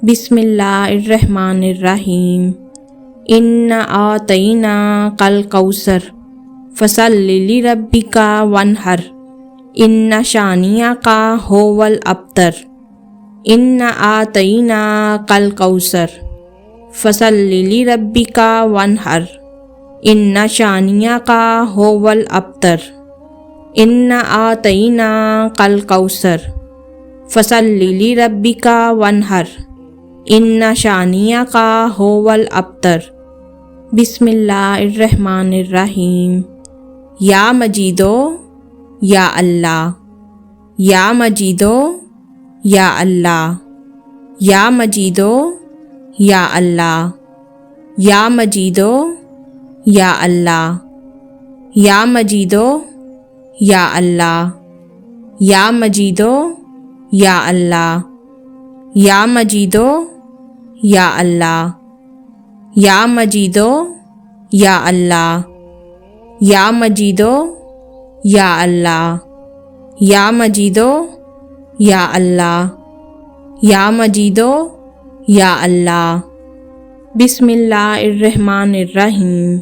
بسم اللہ الرحمن الرحیم اِنَّا أَعْطَيْنَاكَ الْكَوْثَرَ فَصَلِّ لِرَبِّكَ وَانْحَرْ إِنَّ شَانِئَكَ هُوَ الْأَبْتَرُ إِنَّا أَعْطَيْنَاكَ الْكَوْثَرَ فَصَلِّ لِرَبِّكَ وَانْحَرْ إِنَّ شَانِئَكَ هُوَ الْأَبْتَرُ إِنَّا أَعْطَيْنَاكَ الْكَوْثَرَ فَصَلِّ لِرَبِّكَ وَانْحَرْ إِنَّ شَانِئَكَ هُوَ الْأَبْتَرُ بسم اللہ الرحمن الرحیم یا مجیدو یا اللہ یا مجیدو یا اللہ یا مجیدو یا اللہ یا مجیدو یا اللہ یا مجیدو یا اللہ یا مجیدو یا اللہ یا مجیدو یا اللہ یا مجیدو یا اللہ یا مجیدو یا اللہ یا مجیدو یا اللہ یا مجیدو یا اللہ بسم اللہ الرحمن الرحیم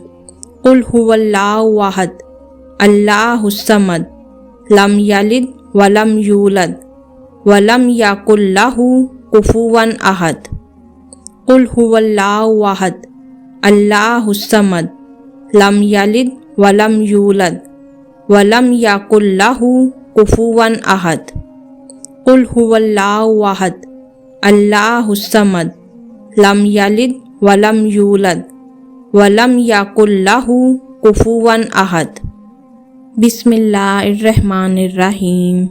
قل هو اللہ احد اللہ الصمد لم یلد ولم یولد ولم یکن لہ کفوا احد قل هو اللہ احد اللہ الصمد لم یلد ولم یولد ولم یکن لہ کفوا احد قل هو اللہ احد اللہ الصمد لم یلد ولم یولد ولم یکن لہ کفوا احد بسم اللہ الرحمن الرحیم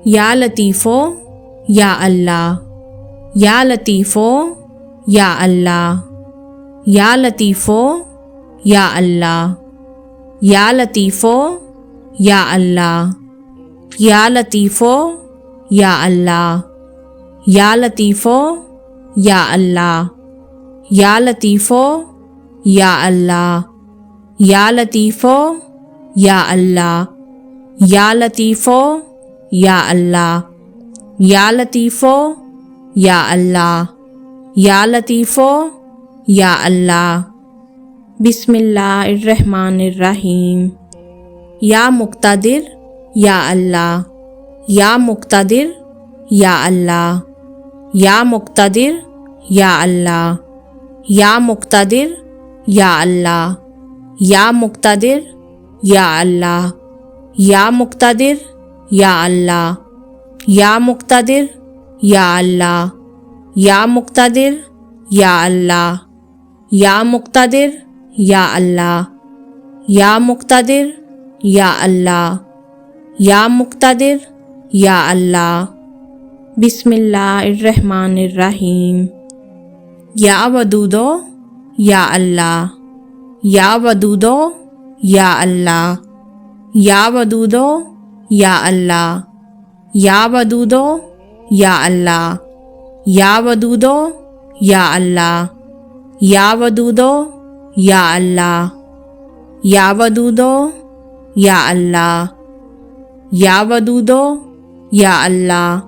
یا لطیفو یا اللہ یا لطیفو یا اللہ یا لطیفو یا اللہ یا لطیفو یا اللہ یا لطیفو یا اللہ یا لطیفو یا اللہ یا لطیفو یا اللہ یا لطیفو یا اللہ یا لطیفو یا اللہ یا لطیفو یا اللہ یا لطیفو یا اللہ بسم اللہ الرحمن الرحیم یا مقتدر یا اللہ یا مقتدر یا اللہ یا مقتدر یا اللہ یا مقتدر یا اللہ یا مقتدر یا اللہ یا مقتدر یا اللہ یا مقتدر یا اللہ یا مقتدر یا اللہ یا مقتدر یا اللہ یا مقتدر یا اللہ یا مقتدر یا اللہ بسم اللہ الرحمن الرحیم یا ودودو یا اللہ یا ودودو یا اللہ یا ودودو یا اللہ یا ودودو یا اللہ یا ودودو یا اللہ یا ودودو یا اللہ یا ودودو یا اللہ یا ودودو یا اللہ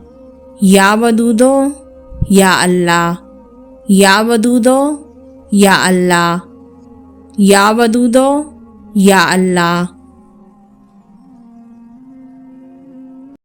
یا ودودو یا اللہ یا ودودو یا اللہ یا ودودو یا اللہ